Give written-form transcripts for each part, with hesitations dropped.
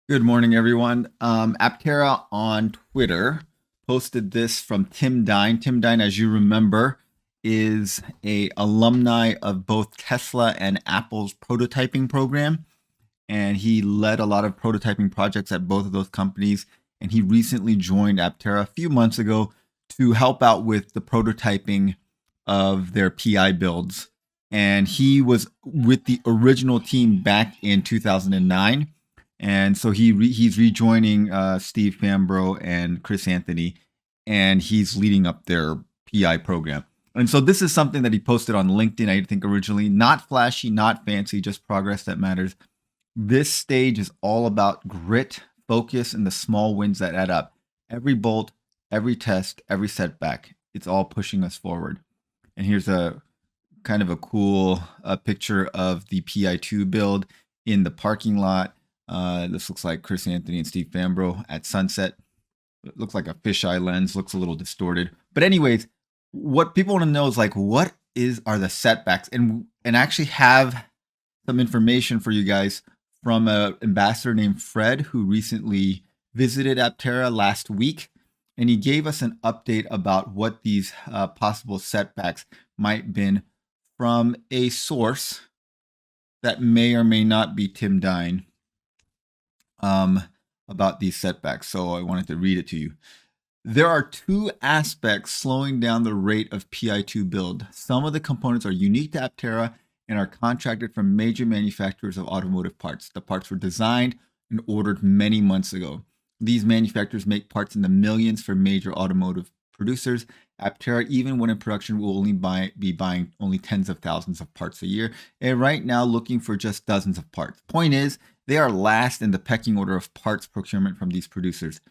Good morning, everyone. Aptera on Twitter posted this from Tim Dine. Tim Dine, as you remember, is a alumni of both Tesla and Apple's prototyping program, and he led a lot of prototyping projects at both of those companies. And he recently joined Aptera a few months ago to help out with the prototyping of their PI builds. And he was with the original team back in 2009, and so he's rejoining Steve Fambro and Chris Anthony, and he's leading up their PI program. And so this is something that he posted on LinkedIn, I think originally. Not flashy, not fancy, just progress that matters. This stage is all about grit, focus, and the small wins that add up. Every bolt, every test, every setback, it's all pushing us forward. And here's a kind of a cool picture of the PI2 build in the parking lot. This looks like Chris Anthony and Steve Fambro at sunset. It looks like a fisheye lens, looks a little distorted. But anyways, what people want to know is like, what are the setbacks? And actually have some information for you guys from an ambassador named Fred, who recently visited Aptera last week. And he gave us an update about what these possible setbacks might been from a source that may or may not be Tim Dine. About these setbacks. So I wanted to read it to you. There are two aspects slowing down the rate of PI2 build. Some of the components are unique to Aptera and are contracted from major manufacturers of automotive parts. The parts were designed and ordered many months ago. These manufacturers make parts in the millions for major automotive producers. Aptera, even when in production, will only be buying only tens of thousands of parts a year, and right now looking for just dozens of parts. Point is, they are last in the pecking order of parts procurement from these producers.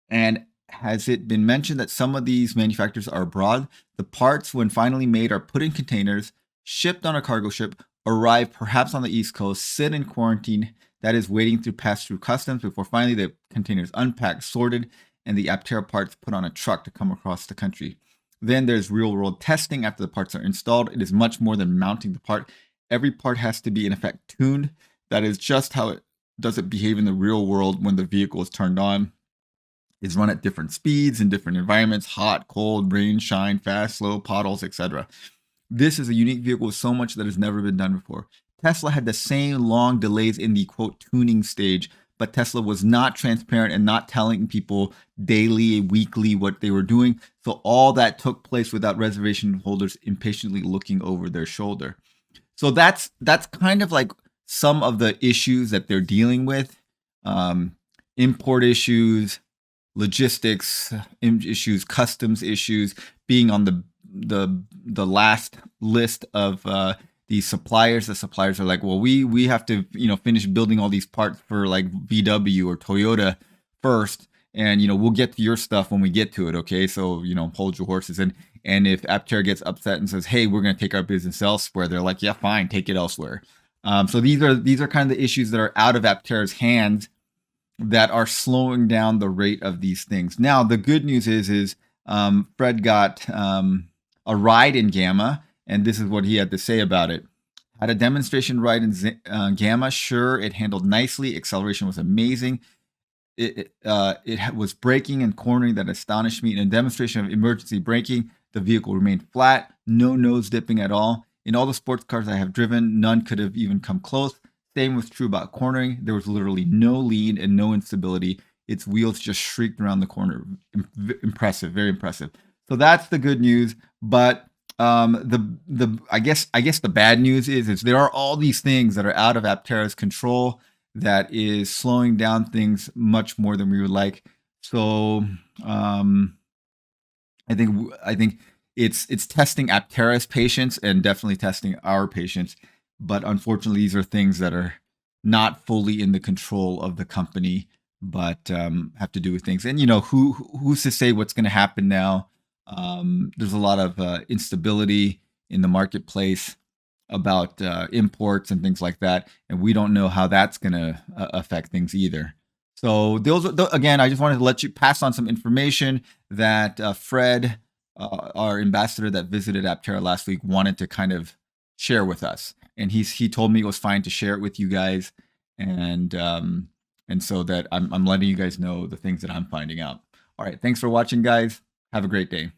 And has it been mentioned that some of these manufacturers are abroad? The parts, when finally made, are put in containers, shipped on a cargo ship, arrive perhaps on the East Coast, sit in quarantine, that is waiting to pass through customs before finally the containers unpacked, sorted, and the Aptera parts put on a truck to come across the country. Then there's real-world testing after the parts are installed. It is much more than mounting the part. Every part has to be, in effect, tuned. That is just how it does it behave in the real world when the vehicle is turned on. It's run at different speeds in different environments: hot, cold, rain, shine, fast, slow, potholes, etc. This is a unique vehicle with so much that has never been done before. Tesla had the same long delays in the quote tuning stage, but Tesla was not transparent and not telling people daily, weekly what they were doing. So all that took place without reservation holders impatiently looking over their shoulder. So that's kind of like some of the issues that they're dealing with. Import issues, logistics issues, customs issues, being on the last list of these suppliers. The suppliers are like, well, we have to finish building all these parts for like VW or Toyota first, and we'll get to your stuff when we get to it. Okay, so hold your horses. And if Aptera gets upset and says, hey, we're going to take our business elsewhere, they're like, yeah, fine, take it elsewhere. So these are kind of the issues that are out of Aptera's hands that are slowing down the rate of these things. Now, the good news is Fred got a ride in Gamma, and this is what he had to say about it. Had a demonstration ride in Gamma. Sure, it handled nicely. Acceleration was amazing. It was braking and cornering that astonished me. In a demonstration of emergency braking, the vehicle remained flat, no nose dipping at all. In all the sports cars I have driven, none could have even come close. Same was true about cornering. There was literally no lean and no instability. Its wheels just shrieked around the corner. Impressive, very impressive. So that's the good news. But I guess the bad news is there are all these things that are out of Aptera's control that is slowing down things much more than we would like. So I think it's testing Aptera's patience and definitely testing our patience. But unfortunately, these are things that are not fully in the control of the company, but have to do with things. And who's to say what's going to happen now? There's a lot of instability in the marketplace about imports and things like that, and we don't know how that's going to affect things either. So again, I just wanted to let you pass on some information that Fred, our ambassador that visited Aptera last week, wanted to kind of share with us. And he told me it was fine to share it with you guys. And And so that I'm letting you guys know the things that I'm finding out. All right. Thanks for watching, guys. Have a great day.